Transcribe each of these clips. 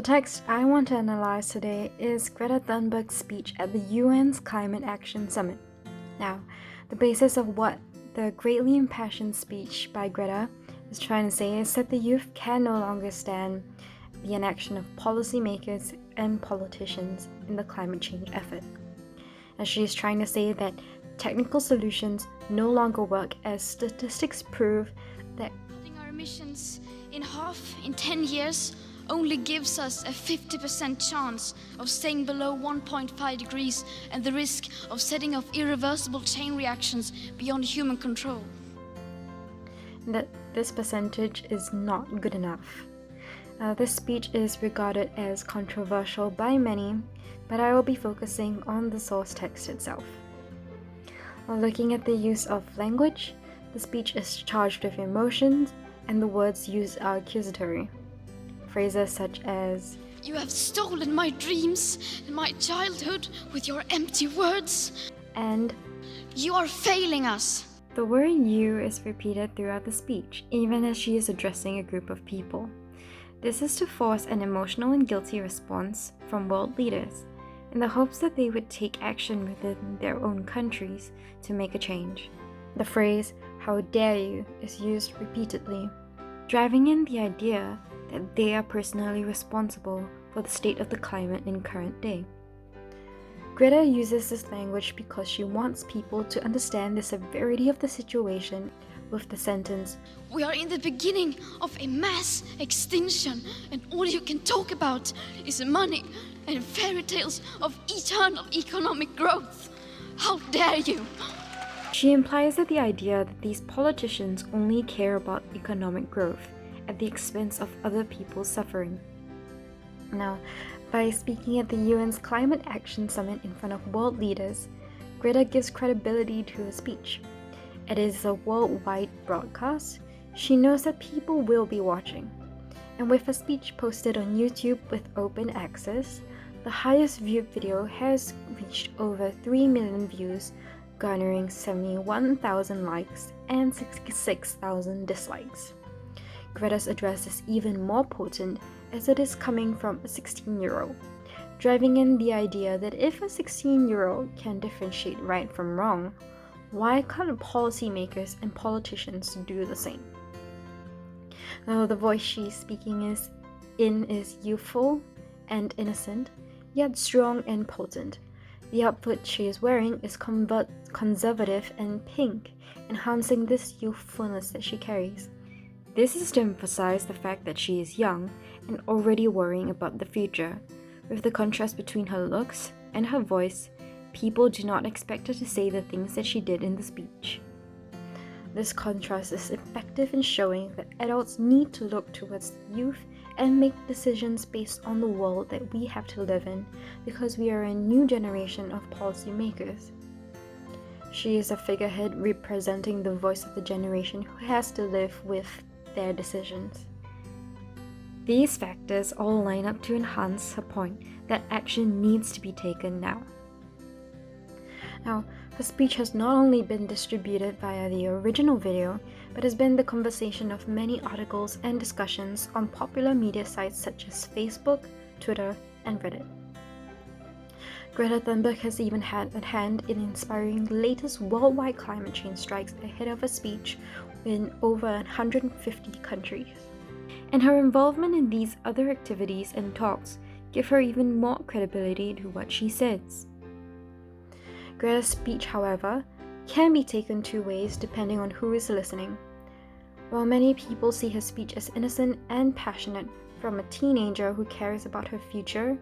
The text I want to analyze today is Greta Thunberg's speech at the UN's Climate Action Summit. Now, the basis of what the greatly impassioned speech by Greta is trying to say is that the youth can no longer stand the inaction of policymakers and politicians in the climate change effort. And she is trying to say that technical solutions no longer work, as statistics prove that cutting our emissions in half in 10 years only gives us a 50% chance of staying below 1.5 degrees and the risk of setting off irreversible chain reactions beyond human control. that this percentage is not good enough. This speech is regarded as controversial by many, but I will be focusing on the source text itself. Looking at the use of language, the speech is charged with emotions, and the words used are accusatory. Phrases such as, "You have stolen my dreams and my childhood with your empty words," and "You are failing us." the word "you" is repeated throughout the speech, even as she is addressing a group of people. This is to force an emotional and guilty response from world leaders, in the hopes that they would take action within their own countries to make a change. The phrase, "How dare you," is used repeatedly, driving in the idea that they are personally responsible for the state of the climate in current day. Greta uses this language because she wants people to understand the severity of the situation with the sentence, "We are in the beginning of a mass extinction, and all you can talk about is money and fairy tales of eternal economic growth. How dare you!" She implies that the idea that these politicians only care about economic growth at the expense of other people's suffering. Now, by speaking at the UN's Climate Action Summit in front of world leaders, Greta gives credibility to her speech. It is a worldwide broadcast. She knows that people will be watching. And with her speech posted on YouTube with open access, the highest viewed video has reached over 3 million views, garnering 71,000 likes and 66,000 dislikes. Greta's address is even more potent as it is coming from a 16-year-old, driving in the idea that if a 16-year-old can differentiate right from wrong, why can't policymakers and politicians do the same? Now, the voice she's speaking is youthful and innocent, yet strong and potent. The outfit she is wearing is conservative and pink, enhancing this youthfulness that she carries. This is to emphasize the fact that she is young and already worrying about the future. With the contrast between her looks and her voice, people do not expect her to say the things that she did in the speech. This contrast is effective in showing that adults need to look towards youth and make decisions based on the world that we have to live in, because we are a new generation of policymakers. She is a figurehead representing the voice of the generation who has to live with their decisions. These factors all line up to enhance her point that action needs to be taken now. Now, her speech has not only been distributed via the original video, but has been the conversation of many articles and discussions on popular media sites such as Facebook, Twitter, and Reddit. Greta Thunberg has even had a hand in inspiring the latest worldwide climate change strikes ahead of a speech in over 150 countries. And her involvement in these other activities and talks give her even more credibility to what she says. Greta's speech, however, can be taken two ways depending on who is listening. While many people see her speech as innocent and passionate from a teenager who cares about her future,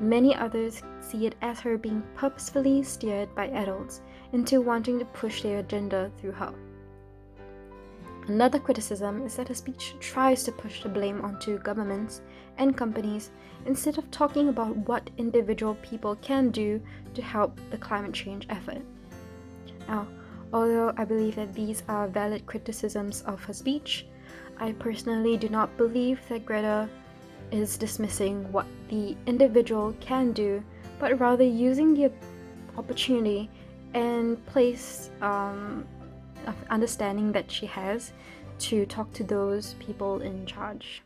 many others see it as her being purposefully steered by adults into wanting to push their agenda through her. Another criticism is that her speech tries to push the blame onto governments and companies instead of talking about what individual people can do to help the climate change effort. Now, although I believe that these are valid criticisms of her speech, I personally do not believe that Greta is dismissing what the individual can do, but rather using the opportunity and place of understanding that she has to talk to those people in charge.